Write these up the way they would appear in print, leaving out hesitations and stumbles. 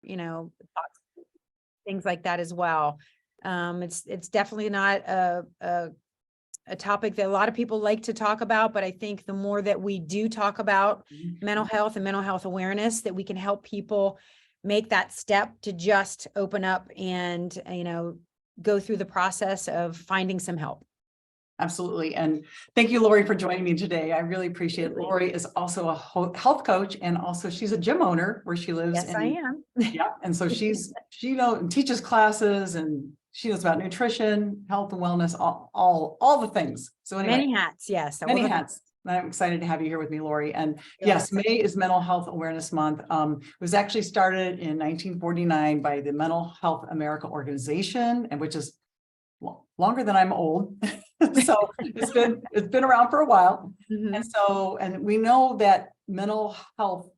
thoughts, things like that as well. It's definitely not a topic that a lot of people like to talk about, but I think the more that we do talk about mental health and mental health awareness, that we can help people make that step to just open up and, go through the process of finding some help. Absolutely. And thank you, Lori, for joining me today. I really appreciate it. Lori is also a health coach, and also she's a gym owner where she lives. Yes, I am. Yeah. And so she teaches classes, and she knows about nutrition, health and wellness, all the things. So anyway, Many hats. Yes. many hats. I'm excited to have you here with me, Lori. And yes, May is Mental Health Awareness Month. It was actually started in 1949 by the Mental Health America organization, and which is longer than I'm old. So it's been around for a while. And we know that mental health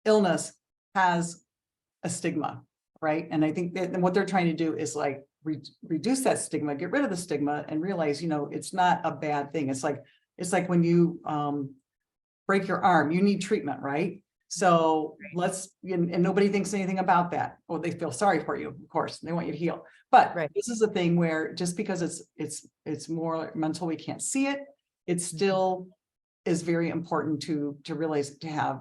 illness has a stigma, right? And I think that what they're trying to do is like reduce that stigma, get rid of the stigma, and realize, it's not a bad thing. It's like when you break your arm, you need treatment, right? So and nobody thinks anything about that. Well, they feel sorry for you, of course, they want you to heal. But this is a thing where just because it's more mental, we can't see it. It still is very important to realize, to have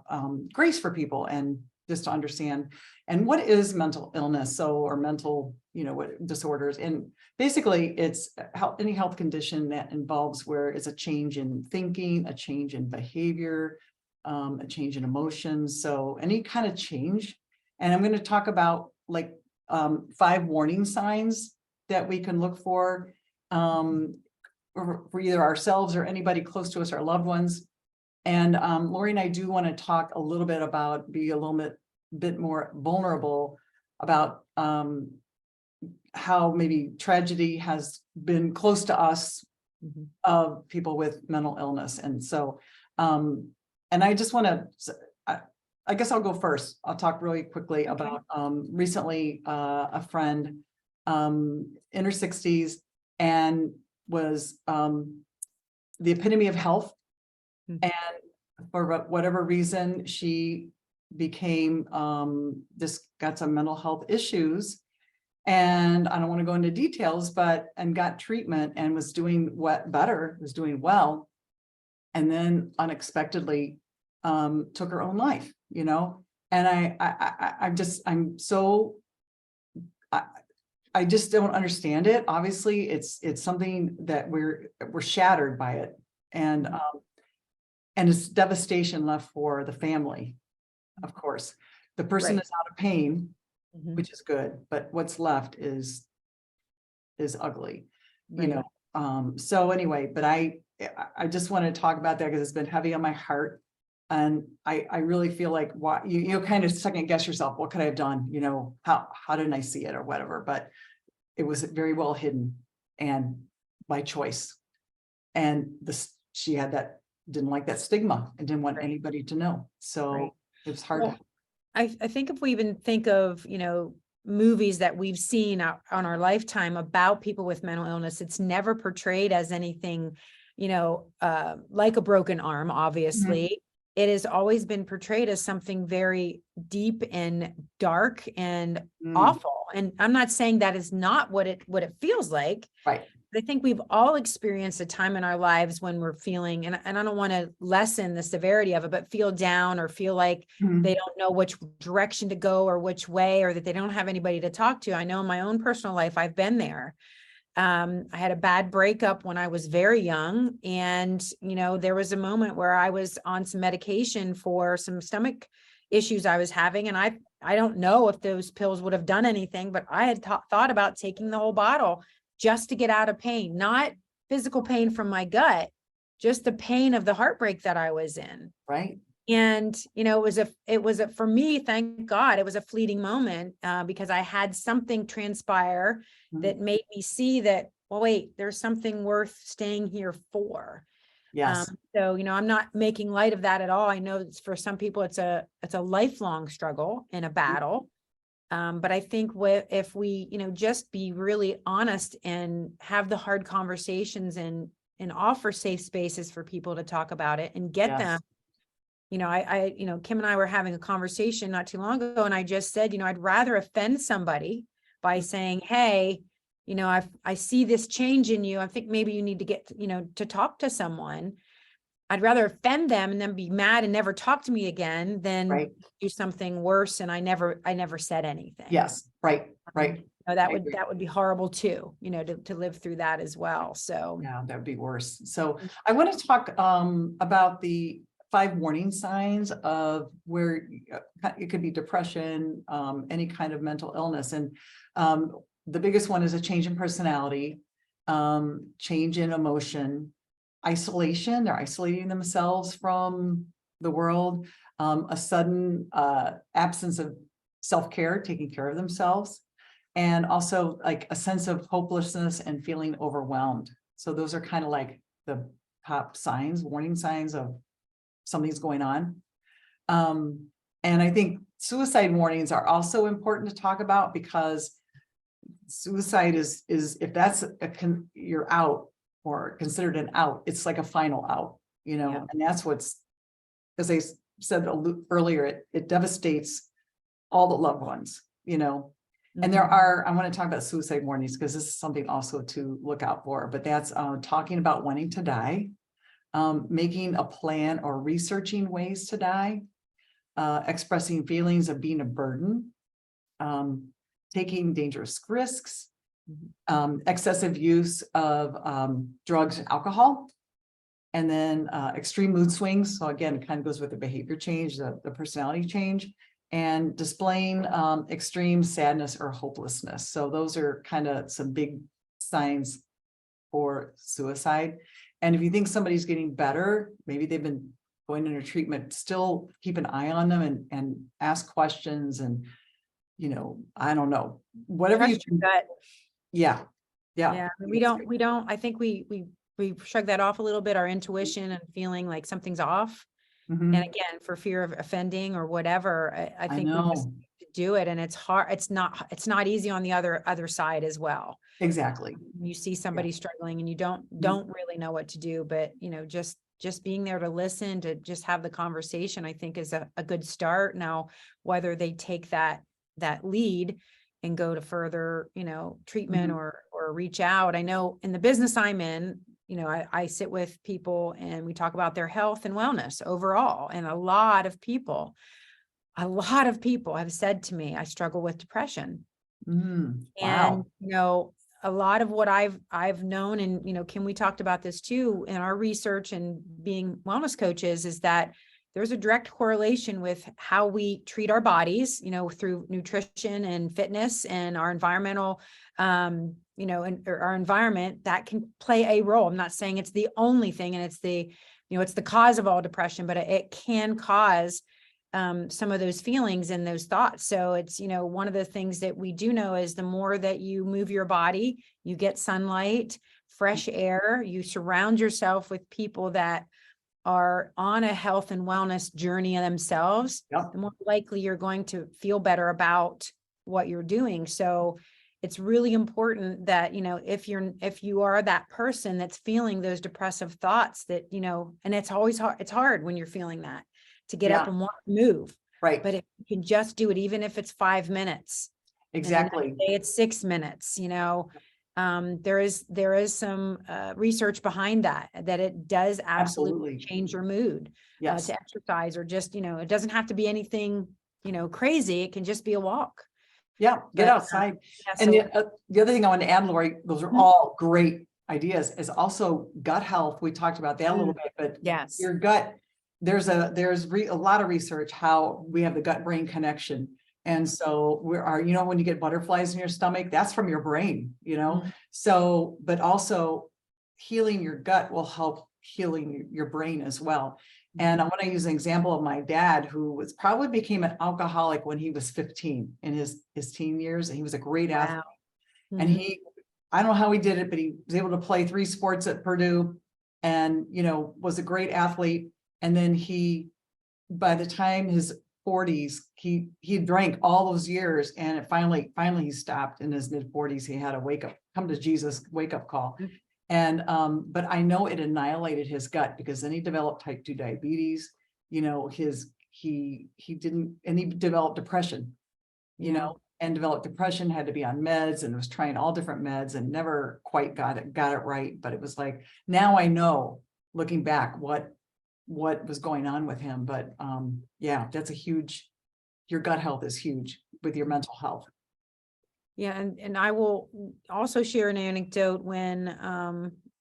grace for people, and just to understand. And what is mental illness? Or mental, what disorders? And basically it's any health condition that involves where it's a change in thinking, a change in behavior, a change in emotions. So any kind of change. And I'm going to talk about 5 warning signs that we can look for either ourselves or anybody close to us, our loved ones. And Lori and I do want to talk a little bit about, be a little bit more vulnerable about how maybe tragedy has been close to us, of people with mental illness. And so, and I just want to, I guess I'll go first. I'll talk really quickly about recently a friend in her 60s, and was the epitome of health. And for whatever reason, she became got some mental health issues. And I don't want to go into details, and got treatment and was doing better, was doing well. And then unexpectedly took her own life, and I just don't understand it. Obviously it's something that we're shattered by it. And it's devastation left for the family. Of course, the person is out of pain, which is good, but what's left is ugly, so anyway, but I just want to talk about that because it's been heavy on my heart. And I really feel like you kind of second guess yourself. What could I have done? How didn't I see it or whatever? But it was very well hidden, and by choice. And she didn't like that stigma and didn't want anybody to know. So it was hard. I think if we even think of, movies that we've seen on our lifetime about people with mental illness, it's never portrayed as anything, like a broken arm, obviously. It has always been portrayed as something very deep and dark and awful. And I'm not saying that is not what it feels like. Right. I think we've all experienced a time in our lives when we're feeling, and I don't want to lessen the severity of it, but feel down or feel like they don't know which direction to go or which way, or that they don't have anybody to talk to. I know in my own personal life, I've been there. I had a bad breakup when I was very young. And, there was a moment where I was on some medication for some stomach issues I was having. And I don't know if those pills would have done anything, but I had thought about taking the whole bottle just to get out of pain, not physical pain from my gut, just the pain of the heartbreak that I was in. Right. And, it was for me, thank God, it was a fleeting moment because I had something transpire that made me see that, well, wait, there's something worth staying here for. Yes. So, I'm not making light of that at all. I know for some people, it's a lifelong struggle and a battle. But I think if we, just be really honest and have the hard conversations and offer safe spaces for people to talk about it and get them Kim and I were having a conversation not too long ago, and I just said, I'd rather offend somebody by saying, hey, I see this change in you. I think maybe you need to get, to talk to someone. I'd rather offend them and then be mad and never talk to me again than Right. do something worse. And I never said anything. Yes. Right. Right. That would be horrible too, to live through that as well. So yeah, that would be worse. So I want to talk about the 5 warning signs of where it could be depression, any kind of mental illness. And the biggest one is a change in personality, change in emotion, isolation. They're isolating themselves from the world, a sudden absence of self-care, taking care of themselves, and also like a sense of hopelessness and feeling overwhelmed. So those are kind of like the top signs, warning signs of something's going on. And I think suicide warnings are also important to talk about, because suicide is if that's you're out or considered an out, it's like a final out, Yeah. and that's what's, as I said earlier, it devastates all the loved ones, And there are, I want to talk about suicide warnings because this is something also to look out for, but that's talking about wanting to die, making a plan or researching ways to die, expressing feelings of being a burden, taking dangerous risks, excessive use of drugs and alcohol, and then extreme mood swings. So again, it kind of goes with the behavior change, the personality change, and displaying extreme sadness or hopelessness. So those are kind of some big signs for suicide. And if you think somebody's getting better, maybe they've been going into treatment, still keep an eye on them and ask questions and, I don't know, whatever you can. Yeah. Yeah. We don't, I think we shrug that off a little bit, our intuition and feeling like something's off. Mhm. And again, for fear of offending or whatever, I think we just need to do it. And it's hard. It's not easy on the other side as well. Exactly. You see somebody struggling and you don't really know what to do, but just being there to listen, to just have the conversation, I think is a good start. Now, whether they take that lead and go to further, treatment or reach out. I know in the business I'm in, I sit with people and we talk about their health and wellness overall. And a lot of people have said to me, I struggle with depression. Wow. And, a lot of what I've known, and, Kim, we talked about this too, in our research and being wellness coaches, is that there's a direct correlation with how we treat our bodies, through nutrition and fitness and our environmental, and our environment that can play a role. I'm not saying it's the only thing, and it's the cause of all depression, but it can cause some of those feelings and those thoughts. So it's, one of the things that we do know is the more that you move your body, you get sunlight, fresh air, you surround yourself with people that are on a health and wellness journey themselves, the more likely you're going to feel better about what you're doing. So it's really important that, if you are that person that's feeling those depressive thoughts that, and it's always hard, it's hard when you're feeling that, to get up and want to move. Right. But if you can just do it, even if it's 5 minutes. Exactly. Say it's 6 minutes, there is some research behind that it does absolutely change your mood. To exercise, or just, it doesn't have to be anything, crazy. It can just be a walk. Yeah. Get outside. And the other thing I want to add, Lori, those are all great ideas, is also gut health. We talked about that a little bit, but your gut, there's a lot of research how we have the gut brain connection. And so when you get butterflies in your stomach, that's from your brain, So, but also healing your gut will help healing your brain as well. And I want to use an example of my dad, who probably became an alcoholic when he was 15 in his teen years. And he was a great athlete. And I don't know how he did it, but he was able to play 3 sports at Purdue and, was a great athlete. And then by the time his 40s, he drank all those years, and it finally he stopped in his mid 40s. He had a come to Jesus wake up call. And but I know it annihilated his gut, because then he developed type 2 diabetes. you know, he didn't, and he developed depression, you Yeah. know, and developed depression, had to be on meds and was trying all different meds and never quite got it right. But it was like, now I know, looking back, what was going on with him. But yeah, that's a huge, your gut health is huge with your mental health. Yeah, and I will also share an anecdote when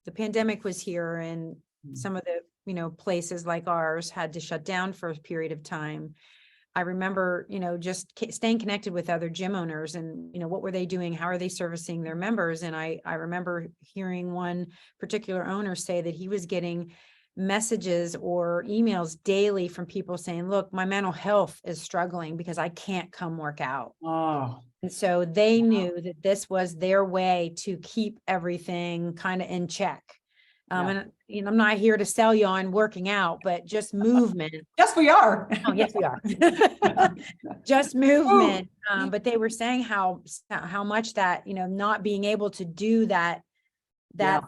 the pandemic was here and some of the, you know, places like ours had to shut down for a period of time. I remember, you know, just staying connected with other gym owners and, you know, what were they doing? How are they servicing their members? And I remember hearing one particular owner say that he was getting messages or emails daily from people saying, look, my mental health is struggling because I can't come work out. Oh, And so they knew that this was their way to keep everything kind of in check. yeah. And you know, I'm not here to sell you on working out, but just movement. Yes, we are. Oh, yes, we are. Just movement. But they were saying how much that, you know, not being able to do that Yeah.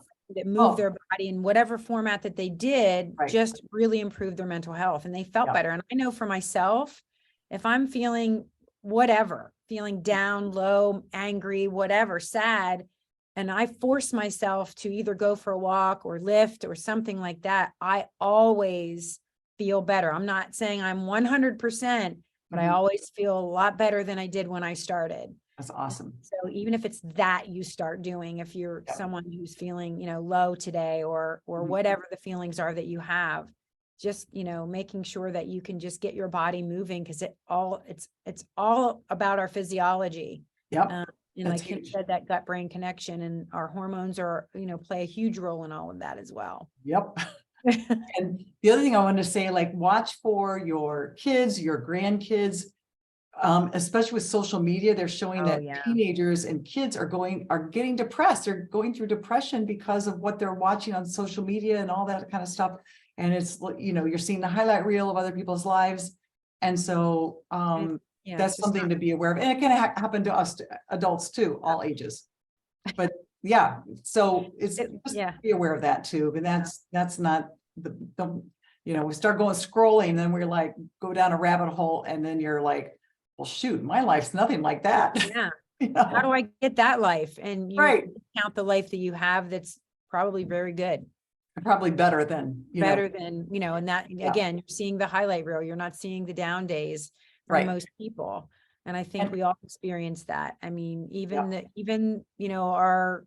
move Oh, their body in whatever format that they did right. just really improved their mental health and they felt Yeah. better. And I know for myself, if I'm feeling whatever, feeling down, low, angry, whatever, sad, and I force myself to either go for a walk or lift or something like that, I always feel better. I'm not saying I'm 100%, but I Mhm. always feel a lot better than I did when I started. That's awesome. So even if it's that you start doing, if you're Yeah. someone who's feeling, you know, low today or Mhm. whatever the feelings are that you have, just, you know, making sure that you can just get your body moving because it's all about our physiology. Yep. And That's like Kim huge. said, that gut brain connection and our hormones are, you know, play a huge role in all of that as well. Yep. And the other thing I wanted to say, like, watch for your kids, your grandkids, especially with social media. They're showing Oh that yeah. teenagers and kids are getting depressed. They're going through depression because of what they're watching on social media and all that kind of stuff. And it's, you know, you're seeing the highlight reel of other people's lives. And so Yeah, that's something to be aware of. And it can happen to us adults too, all ages. But yeah, so it's just yeah. be aware of that too. But that's not the you know, we start going scrolling, and then we're like, go down a rabbit hole, and then you're like, well, shoot, my life's nothing like that. Yeah. You How do know? I get that life? And you Right. count the life that you have that's probably very good. Probably better than, you know, Better than, you know, and that yeah, again, you're seeing the highlight reel. You're not seeing the down days for right. most people. And I think And we all experience that. I mean, yeah. even, you know, our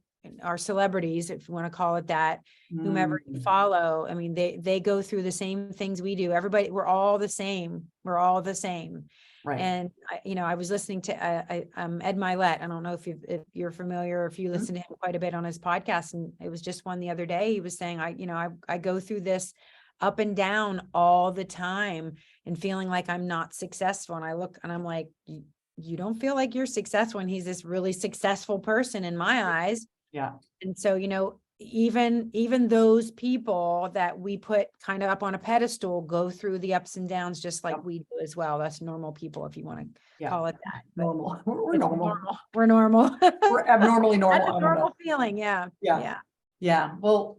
celebrities, if you want to call it that, whomever you Mm, follow, I mean, they go through the same things we do. Everybody, we're all the same. We're all the same. right. And you know, I was listening to Ed Milet. I don't know if you're familiar, or if you Mhm. listen to him quite a bit on his podcast. And it was just one the other day. He was saying, I go through this up and down all the time and feeling like I'm not successful. And I look and I'm like, you don't feel like you're successful. And he's this really successful person in my eyes. Yeah. And so, you know, even those people that we put kind of up on a pedestal go through the ups and downs just like Yep. we do as well. That's normal people, if you want to Yeah. call it that. But Normal. We're it's normal. normal. We're normal. We're abnormally normal. That's a I don't know. normal feeling. Yeah. Yeah. Yeah. Yeah. Well,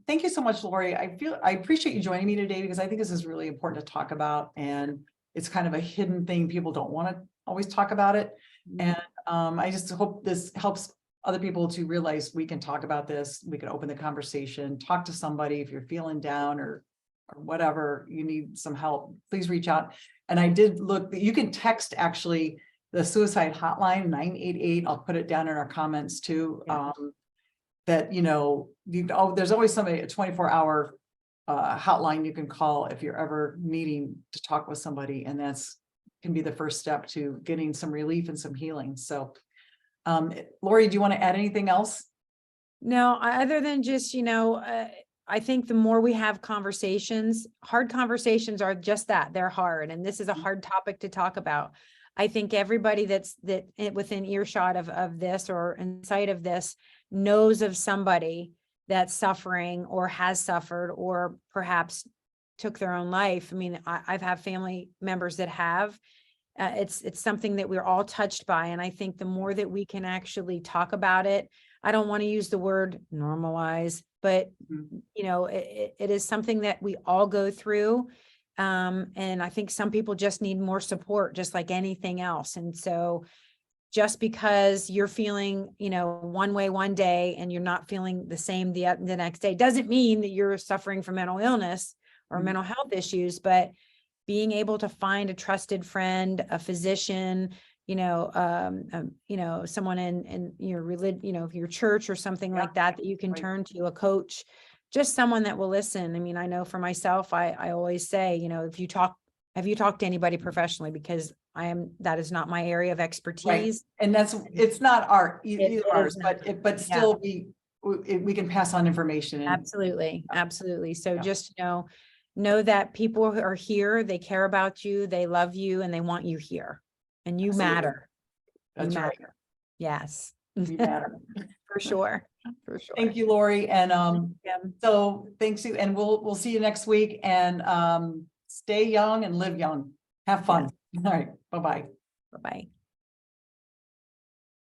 thank you so much, Lori. I appreciate you joining me today because I think this is really important to talk about. And it's kind of a hidden thing. People don't want to always talk about it. And I just hope this helps other people to realize we can talk about this. We can open the conversation, talk to somebody if you're feeling down or whatever, you need some help, please reach out. And I did look that you can text actually the suicide hotline 988. I'll put it down in our comments too. Yeah. That, you know, there's always somebody, a 24-hour hotline you can call if you're ever needing to talk with somebody. And that's can be the first step to getting some relief and some healing. So Lori, do you want to add anything else? No, other than just, you know, I think the more we have conversations, hard conversations are just that, they're hard. And this is a hard topic to talk about. I think everybody that's within earshot of this or inside of this knows of somebody that's suffering or has suffered or perhaps took their own life. I mean, I've had family members that have. It's something that we're all touched by. And I think the more that we can actually talk about it, I don't want to use the word normalize, but Mhm. you know, it is something that we all go through. And I think some people just need more support, just like anything else. And so just because you're feeling, one way one day and you're not feeling the same the next day, doesn't mean that you're suffering from mental illness or mental health issues, but being able to find a trusted friend, a physician, someone in your religion, your church or something like that you can turn to, a coach, just someone that will listen. I mean, I know for myself, I always say, have you talked to anybody professionally? Because that is not my area of expertise. And it's not either ours, but still we can pass on information. Absolutely. So just, know that people are here, they care about you, they love you, and they want you here, and you matter. That's right. Yes. You matter. For sure. Thank you, Lori. And so thanks you. And we'll see you next week, and stay young and live young. Have fun. All right. Bye-bye. Bye-bye.